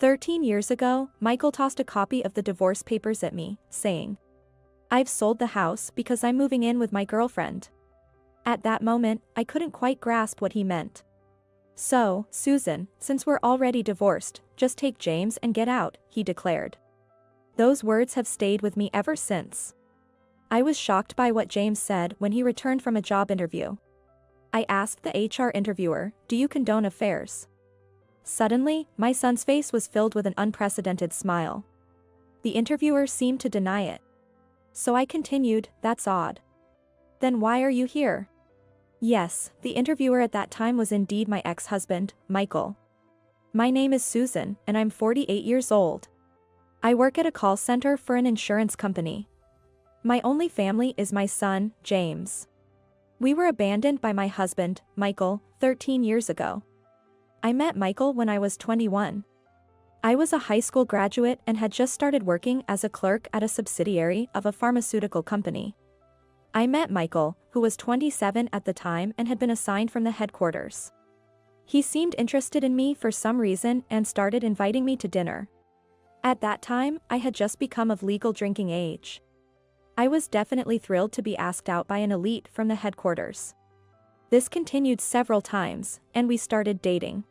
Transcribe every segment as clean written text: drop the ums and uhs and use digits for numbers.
13 years ago, Michael tossed a copy of the divorce papers at me, saying, "I've sold the house because I'm moving in with my girlfriend." At that moment, I couldn't quite grasp what he meant. "So, Susan, since we're already divorced, just take James and get out," he declared. Those words have stayed with me ever since. I was shocked by what James said when he returned from a job interview. I asked the HR interviewer, "Do you condone affairs?" Suddenly, my son's face was filled with an unprecedented smile. The interviewer seemed to deny it. So I continued, "That's odd. Then why are you here?" Yes, the interviewer at that time was indeed my ex-husband, Michael. "My name is Susan, and I'm 48 years old. I work at a call center for an insurance company. My only family is my son, James. We were abandoned by my husband, Michael, 13 years ago. I met Michael when I was 21. I was a high school graduate and had just started working as a clerk at a subsidiary of a pharmaceutical company. I met Michael, who was 27 at the time and had been assigned from the headquarters. He seemed interested in me for some reason and started inviting me to dinner. At that time, I had just become of legal drinking age. I was definitely thrilled to be asked out by an elite from the headquarters. This continued several times, and we started dating.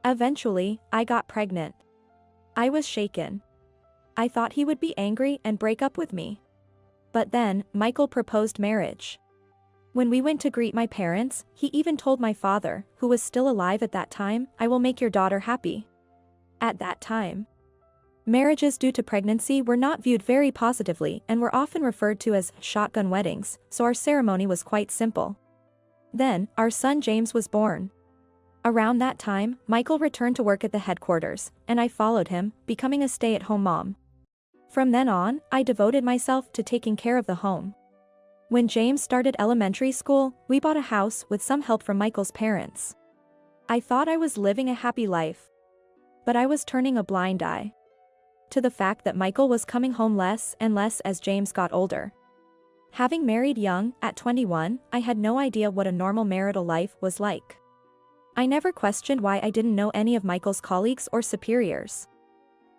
Eventually, I got pregnant. I was shaken. I thought he would be angry and break up with me. But then, Michael proposed marriage. When we went to greet my parents, he even told my father, who was still alive at that time, "I will make your daughter happy." At that time, marriages due to pregnancy were not viewed very positively and were often referred to as shotgun weddings, so our ceremony was quite simple. Then, our son James was born. Around that time, Michael returned to work at the headquarters, and I followed him, becoming a stay-at-home mom. From then on, I devoted myself to taking care of the home. When James started elementary school, we bought a house with some help from Michael's parents. I thought I was living a happy life. But I was turning a blind eye to the fact that Michael was coming home less and less as James got older. Having married young, at 21, I had no idea what a normal marital life was like. I never questioned why I didn't know any of Michael's colleagues or superiors.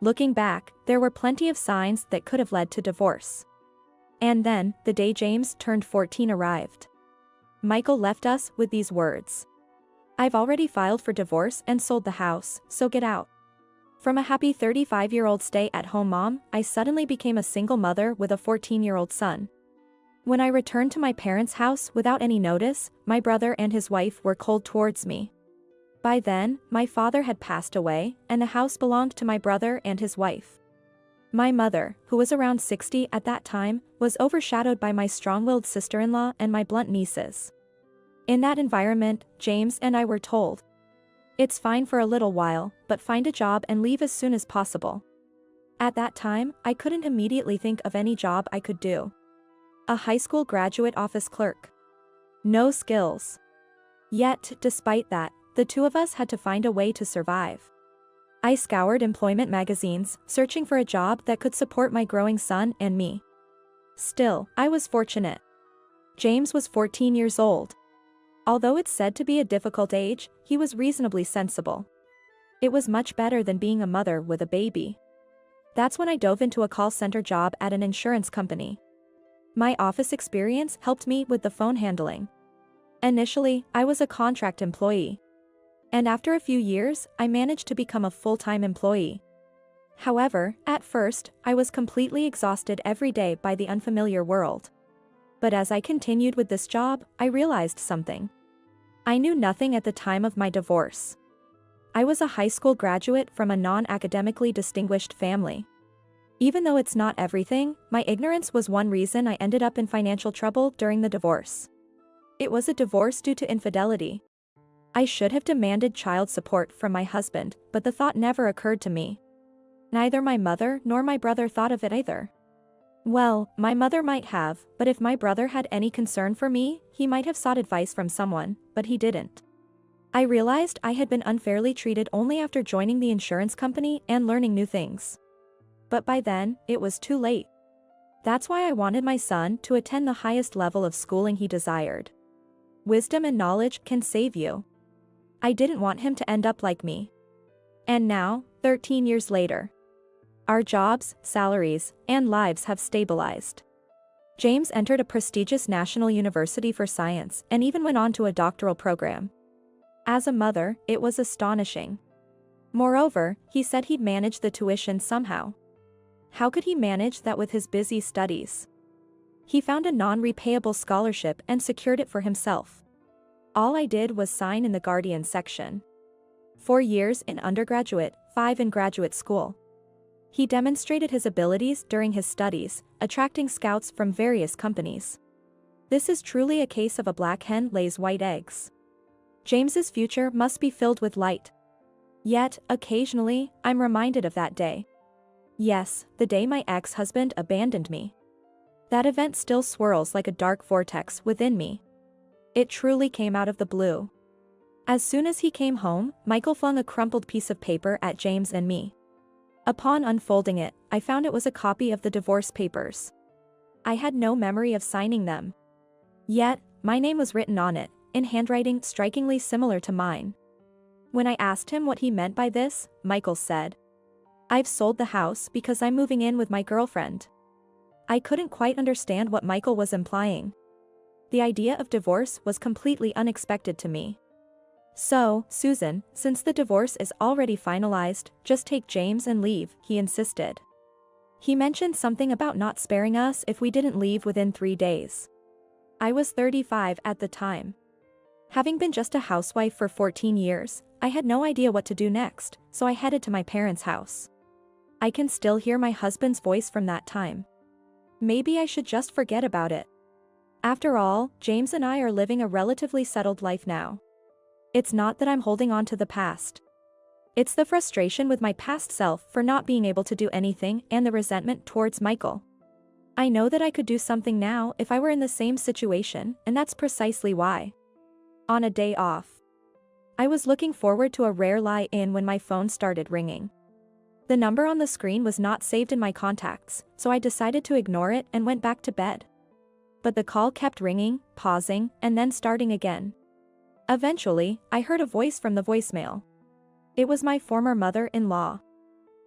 Looking back, there were plenty of signs that could have led to divorce. And then, the day James turned 14 arrived. Michael left us with these words: "I've already filed for divorce and sold the house, so get out." From a happy 35-year-old stay-at-home mom, I suddenly became a single mother with a 14-year-old son. When I returned to my parents' house without any notice, my brother and his wife were cold towards me. By then, my father had passed away, and the house belonged to my brother and his wife. My mother, who was around 60 at that time, was overshadowed by my strong-willed sister-in-law and my blunt nieces. In that environment, James and I were told, "It's fine for a little while, but find a job and leave as soon as possible." At that time, I couldn't immediately think of any job I could do. A high school graduate office clerk. No skills. Yet, despite that, the two of us had to find a way to survive. I scoured employment magazines, searching for a job that could support my growing son and me. Still, I was fortunate. James was 14 years old. Although it's said to be a difficult age, he was reasonably sensible. It was much better than being a mother with a baby. That's when I dove into a call center job at an insurance company. My office experience helped me with the phone handling. Initially, I was a contract employee. And after a few years, I managed to become a full-time employee. However, at first, I was completely exhausted every day by the unfamiliar world. But as I continued with this job, I realized something. I knew nothing at the time of my divorce. I was a high school graduate from a non-academically distinguished family. Even though it's not everything, my ignorance was one reason I ended up in financial trouble during the divorce. It was a divorce due to infidelity. I should have demanded child support from my husband, but the thought never occurred to me. Neither my mother nor my brother thought of it either. Well, my mother might have, but if my brother had any concern for me, he might have sought advice from someone, but he didn't. I realized I had been unfairly treated only after joining the insurance company and learning new things. But by then, it was too late. That's why I wanted my son to attend the highest level of schooling he desired. Wisdom and knowledge can save you. I didn't want him to end up like me. And now, 13 years later. Our jobs, salaries, and lives have stabilized. James entered a prestigious national university for science and even went on to a doctoral program. As a mother, it was astonishing. Moreover, he said he'd manage the tuition somehow. How could he manage that with his busy studies? He found a non-repayable scholarship and secured it for himself. All I did was sign in the Guardian section. 4 years in undergraduate, 5 in graduate school. He demonstrated his abilities during his studies, attracting scouts from various companies. This is truly a case of a black hen lays white eggs. James's future must be filled with light. Yet, occasionally, I'm reminded of that day. Yes, the day my ex-husband abandoned me. That event still swirls like a dark vortex within me. It truly came out of the blue. As soon as he came home, Michael flung a crumpled piece of paper at James and me. Upon unfolding it, I found it was a copy of the divorce papers. I had no memory of signing them. Yet, my name was written on it, in handwriting strikingly similar to mine. When I asked him what he meant by this, Michael said, "I've sold the house because I'm moving in with my girlfriend." I couldn't quite understand what Michael was implying. The idea of divorce was completely unexpected to me. "So, Susan, since the divorce is already finalized, just take James and leave," he insisted. He mentioned something about not sparing us if we didn't leave within 3 days. I was 35 at the time. Having been just a housewife for 14 years, I had no idea what to do next, so I headed to my parents' house. I can still hear my husband's voice from that time. Maybe I should just forget about it. After all, James and I are living a relatively settled life now. It's not that I'm holding on to the past. It's the frustration with my past self for not being able to do anything and the resentment towards Michael. I know that I could do something now if I were in the same situation, and that's precisely why. On a day off, I was looking forward to a rare lie-in when my phone started ringing. The number on the screen was not saved in my contacts, so I decided to ignore it and went back to bed. But the call kept ringing, pausing, and then starting again. Eventually, I heard a voice from the voicemail. It was my former mother-in-law.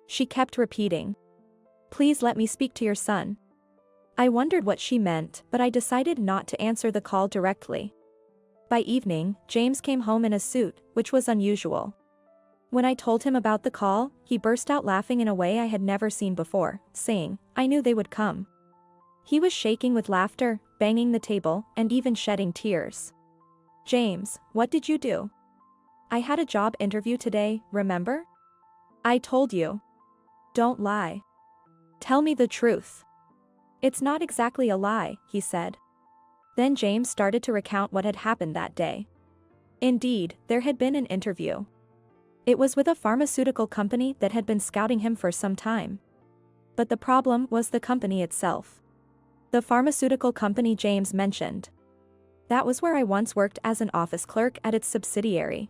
She kept repeating, "Please let me speak to your son." I wondered what she meant, but I decided not to answer the call directly. By evening, James came home in a suit, which was unusual. When I told him about the call, he burst out laughing in a way I had never seen before, saying, "I knew they would come." He was shaking with laughter, banging the table, and even shedding tears. "James, what did you do?" "I had a job interview today, remember?" "I told you." "Don't lie. Tell me the truth." "It's not exactly a lie," he said. Then James started to recount what had happened that day. Indeed, there had been an interview. It was with a pharmaceutical company that had been scouting him for some time. But the problem was the company itself. The pharmaceutical company James mentioned. That was where I once worked as an office clerk at its subsidiary.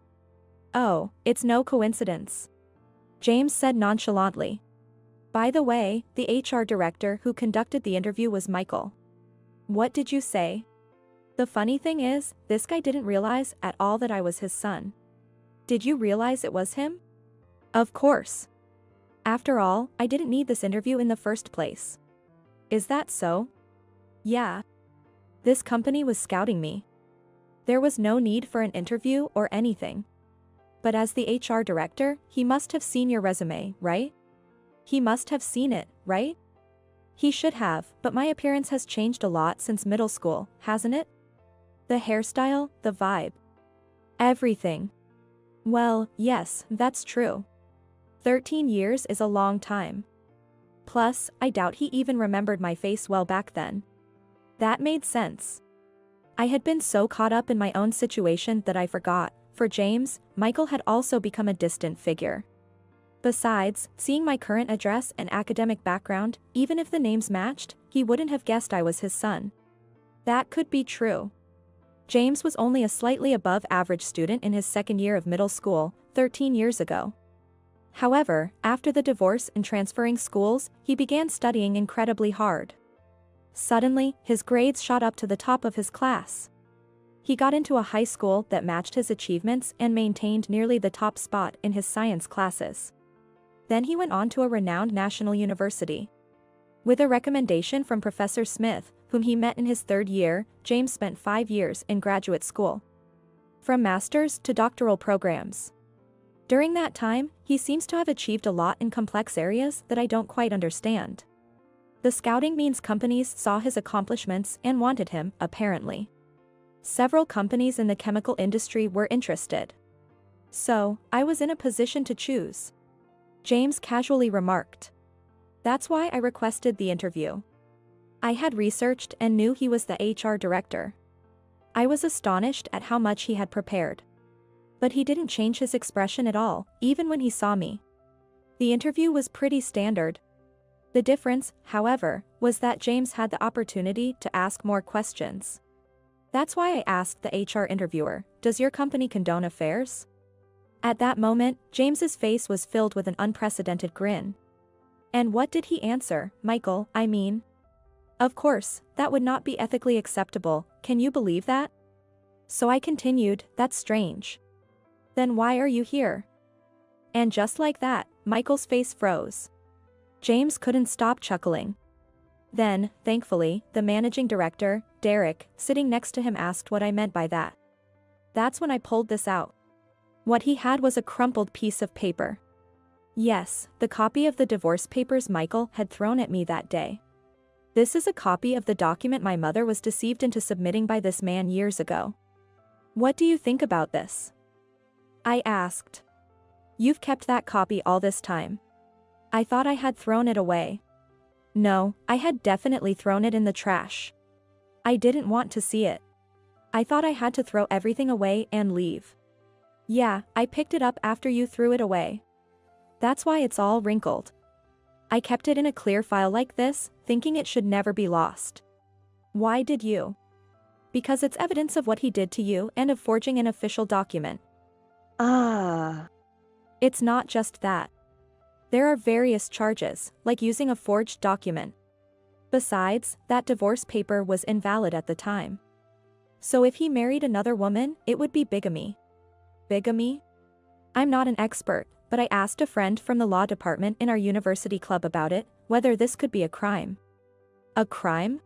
"Oh, it's no coincidence," James said nonchalantly. "By the way, the HR director who conducted the interview was Michael." "What did you say?" "The funny thing is, this guy didn't realize at all that I was his son." "Did you realize it was him?" "Of course. After all, I didn't need this interview in the first place." "Is that so?" "Yeah. This company was scouting me. There was no need for an interview or anything. But as the HR director, he must have seen your resume, right? He must have seen it, right?" "He should have, but my appearance has changed a lot since middle school, hasn't it? The hairstyle, the vibe. Everything." "Well, yes, that's true. 13 years is a long time. Plus, I doubt he even remembered my face well back then." That made sense. I had been so caught up in my own situation that I forgot. For James, Michael had also become a distant figure. Besides, seeing my current address and academic background, even if the names matched, he wouldn't have guessed I was his son. That could be true. James was only a slightly above average student in his second year of middle school, 13 years ago. However, after the divorce and transferring schools, he began studying incredibly hard. Suddenly, his grades shot up to the top of his class. He got into a high school that matched his achievements and maintained nearly the top spot in his science classes. Then he went on to a renowned national university. With a recommendation from Professor Smith, whom he met in his third year, James spent 5 years in graduate school. From master's to doctoral programs. During that time, he seems to have achieved a lot in complex areas that I don't quite understand. The scouting means companies saw his accomplishments and wanted him, apparently. Several companies in the chemical industry were interested. So, I was in a position to choose. James casually remarked. That's why I requested the interview. I had researched and knew he was the HR director. I was astonished at how much he had prepared. But he didn't change his expression at all, even when he saw me. The interview was pretty standard. The difference, however, was that James had the opportunity to ask more questions. That's why I asked the HR interviewer, "Does your company condone affairs?" At that moment, James's face was filled with an unprecedented grin. And what did he answer? "Michael, I mean. Of course, that would not be ethically acceptable, can you believe that?" So I continued, "That's strange. Then why are you here?" And just like that, Michael's face froze. James couldn't stop chuckling. Then, thankfully, the managing director, Derek, sitting next to him asked what I meant by that. That's when I pulled this out. What he had was a crumpled piece of paper. Yes, the copy of the divorce papers Michael had thrown at me that day. This is a copy of the document my mother was deceived into submitting by this man years ago. What do you think about this? I asked. You've kept that copy all this time. I thought I had thrown it away. No, I had definitely thrown it in the trash. I didn't want to see it. I thought I had to throw everything away and leave. Yeah, I picked it up after you threw it away. That's why it's all wrinkled. I kept it in a clear file like this, thinking it should never be lost. Why did you? Because it's evidence of what he did to you and of forging an official document. It's not just that. There are various charges, like using a forged document. Besides, that divorce paper was invalid at the time. So if he married another woman, it would be bigamy. Bigamy? I'm not an expert, but I asked a friend from the law department in our university club about it, whether this could be a crime. A crime?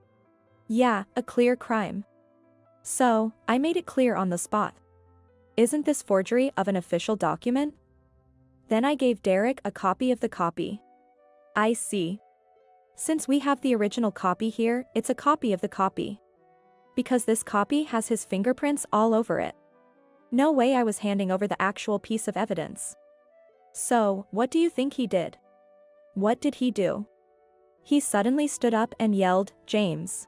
Yeah, a clear crime. So, I made it clear on the spot. Isn't this forgery of an official document? Then I gave Derek a copy of the copy. I see. Since we have the original copy here, it's a copy of the copy. Because this copy has his fingerprints all over it. No way I was handing over the actual piece of evidence. So, what do you think he did? What did he do? He suddenly stood up and yelled, "James.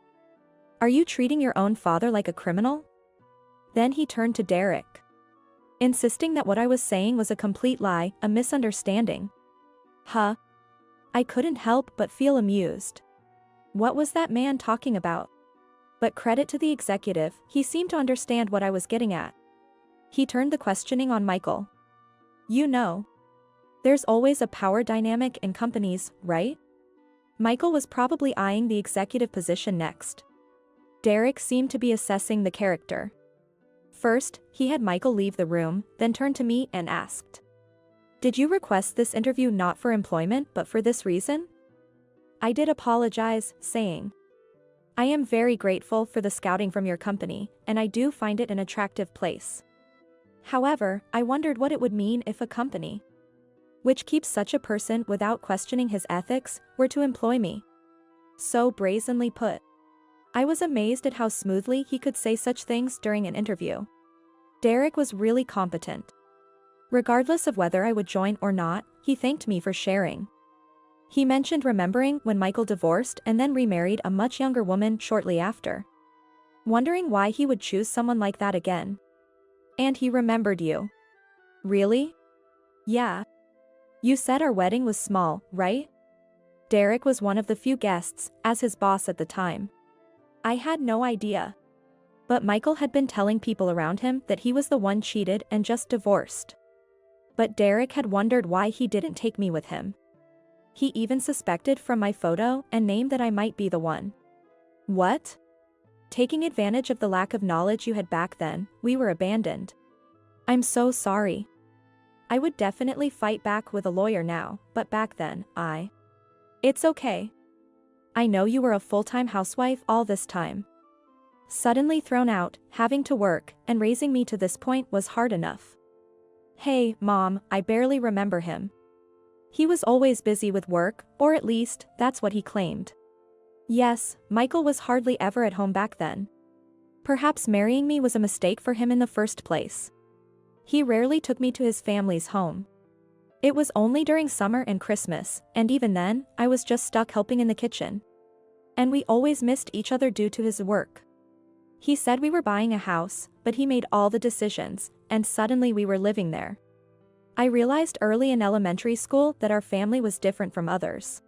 Are you treating your own father like a criminal?" Then he turned to Derek, insisting that what I was saying was a complete lie, a misunderstanding. Huh? I couldn't help but feel amused. What was that man talking about? But credit to the executive, he seemed to understand what I was getting at. He turned the questioning on Michael. You know, there's always a power dynamic in companies, right? Michael was probably eyeing the executive position next. Derek seemed to be assessing the character. First, he had Michael leave the room, then turned to me and asked, "Did you request this interview not for employment but for this reason?" I did apologize, saying, "I am very grateful for the scouting from your company, and I do find it an attractive place. However, I wondered what it would mean if a company, which keeps such a person without questioning his ethics, were to employ me." So brazenly put. I was amazed at how smoothly he could say such things during an interview. Derek was really competent. Regardless of whether I would join or not, he thanked me for sharing. He mentioned remembering when Michael divorced and then remarried a much younger woman shortly after. Wondering why he would choose someone like that again. And he remembered you. Really? Yeah. You said our wedding was small, right? Derek was one of the few guests, as his boss at the time. I had no idea. But Michael had been telling people around him that he was the one cheated and just divorced. But Derek had wondered why he didn't take me with him. He even suspected from my photo and name that I might be the one. What? Taking advantage of the lack of knowledge you had back then, we were abandoned. I'm so sorry. I would definitely fight back with a lawyer now, but back then, It's okay. I know you were a full-time housewife all this time. Suddenly thrown out, having to work, and raising me to this point was hard enough. Hey, Mom, I barely remember him. He was always busy with work, or at least, that's what he claimed. Yes, Michael was hardly ever at home back then. Perhaps marrying me was a mistake for him in the first place. He rarely took me to his family's home. It was only during summer and Christmas, and even then, I was just stuck helping in the kitchen. And we always missed each other due to his work. He said we were buying a house, but he made all the decisions, and suddenly we were living there. I realized early in elementary school that our family was different from others.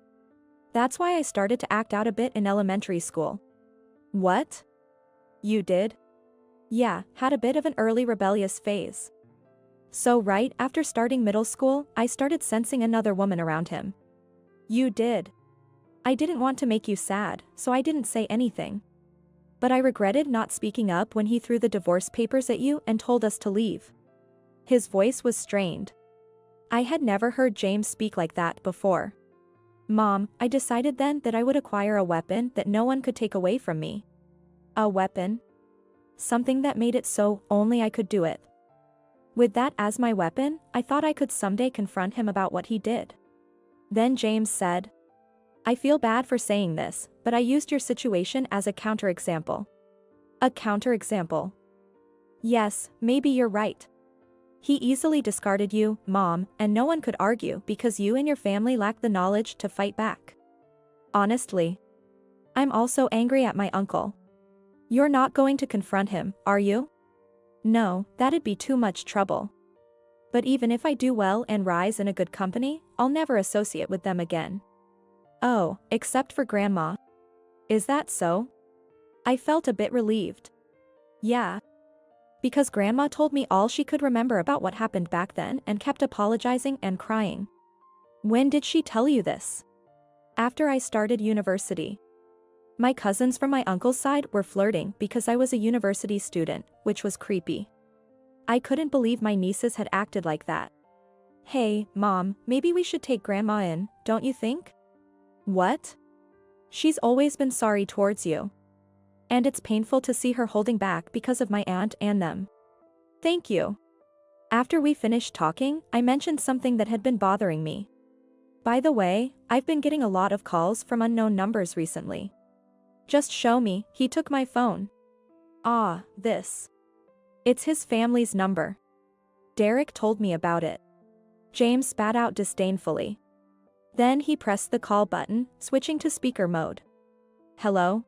That's why I started to act out a bit in elementary school. What? You did? Yeah, had a bit of an early rebellious phase. So right after starting middle school, I started sensing another woman around him. You did. I didn't want to make you sad, so I didn't say anything. But I regretted not speaking up when he threw the divorce papers at you and told us to leave. His voice was strained. I had never heard James speak like that before. Mom, I decided then that I would acquire a weapon that no one could take away from me. A weapon? Something that made it so only I could do it. With that as my weapon, I thought I could someday confront him about what he did. Then James said, I feel bad for saying this, but I used your situation as a counterexample. A counterexample? Yes, maybe you're right. He easily discarded you, Mom, and no one could argue because you and your family lacked the knowledge to fight back. Honestly. I'm also angry at my uncle. You're not going to confront him, are you? No, that'd be too much trouble. But even if I do well and rise in a good company, I'll never associate with them again. Oh, except for Grandma. Is that so? I felt a bit relieved. Yeah. Because Grandma told me all she could remember about what happened back then and kept apologizing and crying. When did she tell you this? After I started university. My cousins from my uncle's side were flirting because I was a university student, which was creepy. I couldn't believe my nieces had acted like that. Hey, Mom, maybe we should take Grandma in, don't you think? What? She's always been sorry towards you. And it's painful to see her holding back because of my aunt and them. Thank you. After we finished talking, I mentioned something that had been bothering me. By the way, I've been getting a lot of calls from unknown numbers recently. Just show me, he took my phone. Ah, this. It's his family's number. Derek told me about it. James spat out disdainfully. Then he pressed the call button, switching to speaker mode. Hello?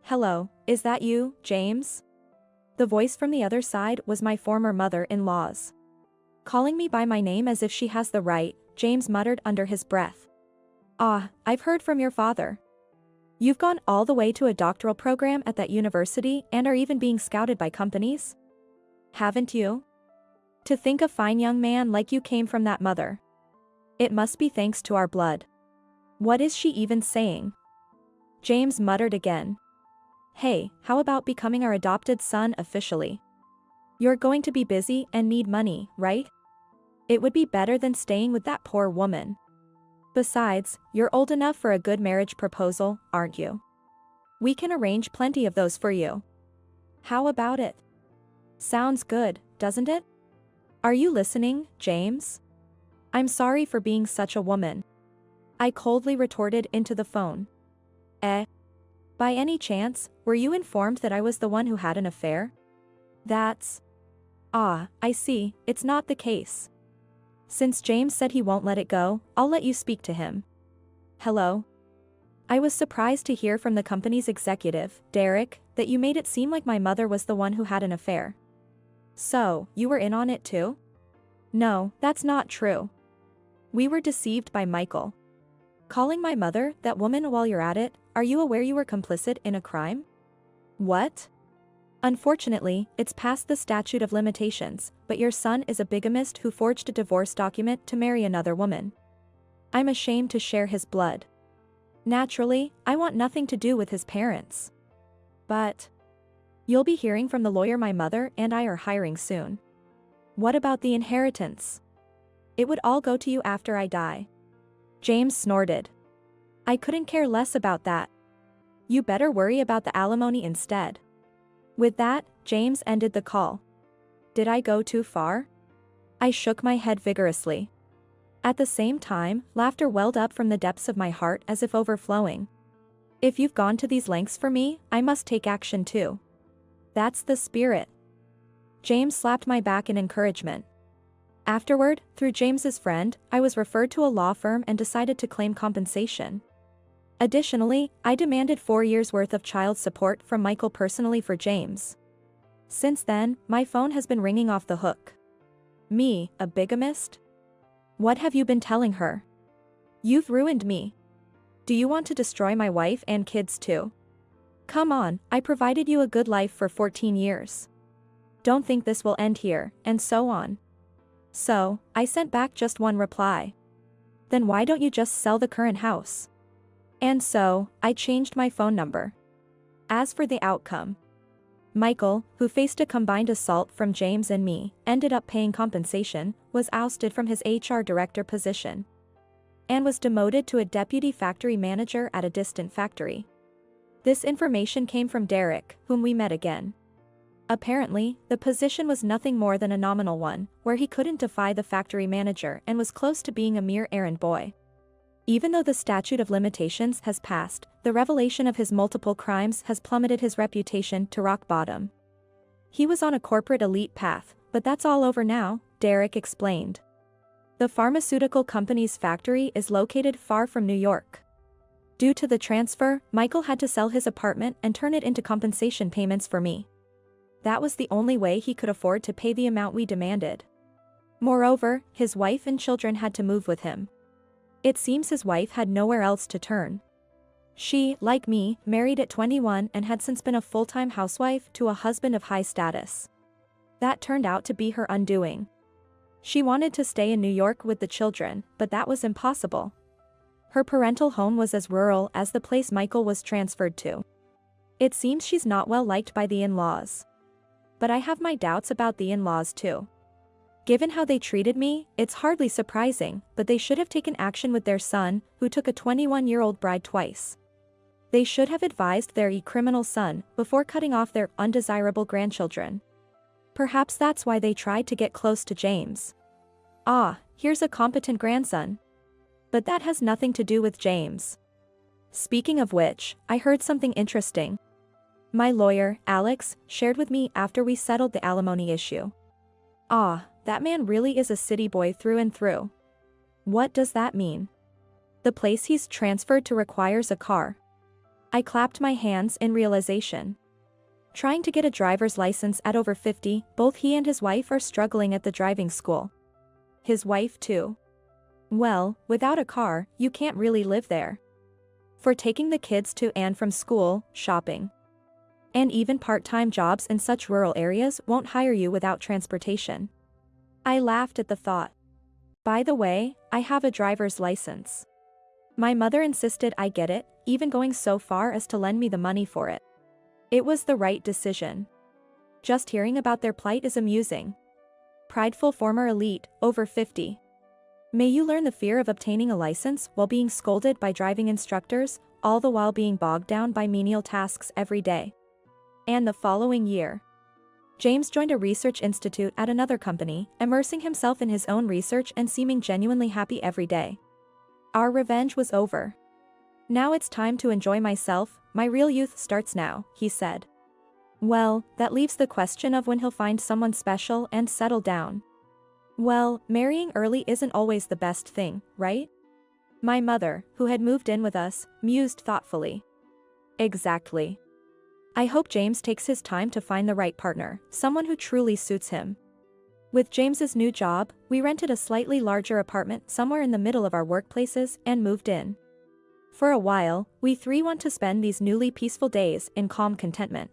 Hello, is that you, James? The voice from the other side was my former mother-in-law's. Calling me by my name as if she has the right, James muttered under his breath. Ah, I've heard from your father. You've gone all the way to a doctoral program at that university and are even being scouted by companies? Haven't you? To think a fine young man like you came from that mother. It must be thanks to our blood. What is she even saying? James muttered again. Hey, how about becoming our adopted son officially? You're going to be busy and need money, right? It would be better than staying with that poor woman. Besides, you're old enough for a good marriage proposal, aren't you? We can arrange plenty of those for you. How about it? Sounds good, doesn't it? Are you listening, James? I'm sorry for being such a woman. I coldly retorted into the phone. By any chance, were you informed that I was the one who had an affair? That's... Ah, I see, it's not the case. Since James said he won't let it go, I'll let you speak to him. Hello? I was surprised to hear from the company's executive, Derek, that you made it seem like my mother was the one who had an affair. So, you were in on it too? No, that's not true. We were deceived by Michael. Calling my mother that woman while you're at it, are you aware you were complicit in a crime? What? Unfortunately, it's past the statute of limitations, but your son is a bigamist who forged a divorce document to marry another woman. I'm ashamed to share his blood. Naturally, I want nothing to do with his parents. But... You'll be hearing from the lawyer my mother and I are hiring soon. What about the inheritance? It would all go to you after I die. James snorted. I couldn't care less about that. You better worry about the alimony instead. With that, James ended the call. Did I go too far? I shook my head vigorously. At the same time, laughter welled up from the depths of my heart as if overflowing. If you've gone to these lengths for me, I must take action too. That's the spirit. James slapped my back in encouragement. Afterward, through James's friend, I was referred to a law firm and decided to claim compensation. Additionally, I demanded 4 years' worth of child support from Michael personally for James. Since then, my phone has been ringing off the hook. Me, a bigamist? What have you been telling her? You've ruined me. Do you want to destroy my wife and kids too? Come on, I provided you a good life for 14 years. Don't think this will end here, and so on. So, I sent back just one reply. Then why don't you just sell the current house? And so, I changed my phone number. As for the outcome, Michael, who faced a combined assault from James and me, ended up paying compensation, was ousted from his HR director position, and was demoted to a deputy factory manager at a distant factory. This information came from Derek, whom we met again. Apparently, the position was nothing more than a nominal one, where he couldn't defy the factory manager and was close to being a mere errand boy. Even though the statute of limitations has passed, the revelation of his multiple crimes has plummeted his reputation to rock bottom. He was on a corporate elite path, but that's all over now, Derek explained. The pharmaceutical company's factory is located far from New York. Due to the transfer, Michael had to sell his apartment and turn it into compensation payments for me. That was the only way he could afford to pay the amount we demanded. Moreover, his wife and children had to move with him. It seems his wife had nowhere else to turn. She, like me, married at 21 and had since been a full-time housewife to a husband of high status. That turned out to be her undoing. She wanted to stay in New York with the children, but that was impossible. Her parental home was as rural as the place Michael was transferred to. It seems she's not well liked by the in-laws. But I have my doubts about the in-laws too. Given how they treated me, it's hardly surprising, but they should have taken action with their son, who took a 21-year-old bride twice. They should have advised their criminal son before cutting off their undesirable grandchildren. Perhaps that's why they tried to get close to James. Ah, here's a competent grandson. But that has nothing to do with James. Speaking of which, I heard something interesting. My lawyer, Alex, shared with me after we settled the alimony issue. Ah, that man really is a city boy through and through. What does that mean? The place he's transferred to requires a car. I clapped my hands in realization. Trying to get a driver's license at over 50, both he and his wife are struggling at the driving school. His wife too. Well, without a car, you can't really live there. For taking the kids to and from school, shopping, and even part-time jobs in such rural areas won't hire you without transportation. I laughed at the thought. By the way, I have a driver's license. My mother insisted I get it, even going so far as to lend me the money for it. It was the right decision. Just hearing about their plight is amusing. Prideful former elite, over 50. May you learn the fear of obtaining a license while being scolded by driving instructors, all the while being bogged down by menial tasks every day. And the following year, James joined a research institute at another company, immersing himself in his own research and seeming genuinely happy every day. Our revenge was over. Now it's time to enjoy myself, my real youth starts now, he said. Well, that leaves the question of when he'll find someone special and settle down. Well, marrying early isn't always the best thing, right? My mother, who had moved in with us, mused thoughtfully. Exactly. I hope James takes his time to find the right partner, someone who truly suits him. With James's new job, we rented a slightly larger apartment somewhere in the middle of our workplaces and moved in. For a while, we three want to spend these newly peaceful days in calm contentment.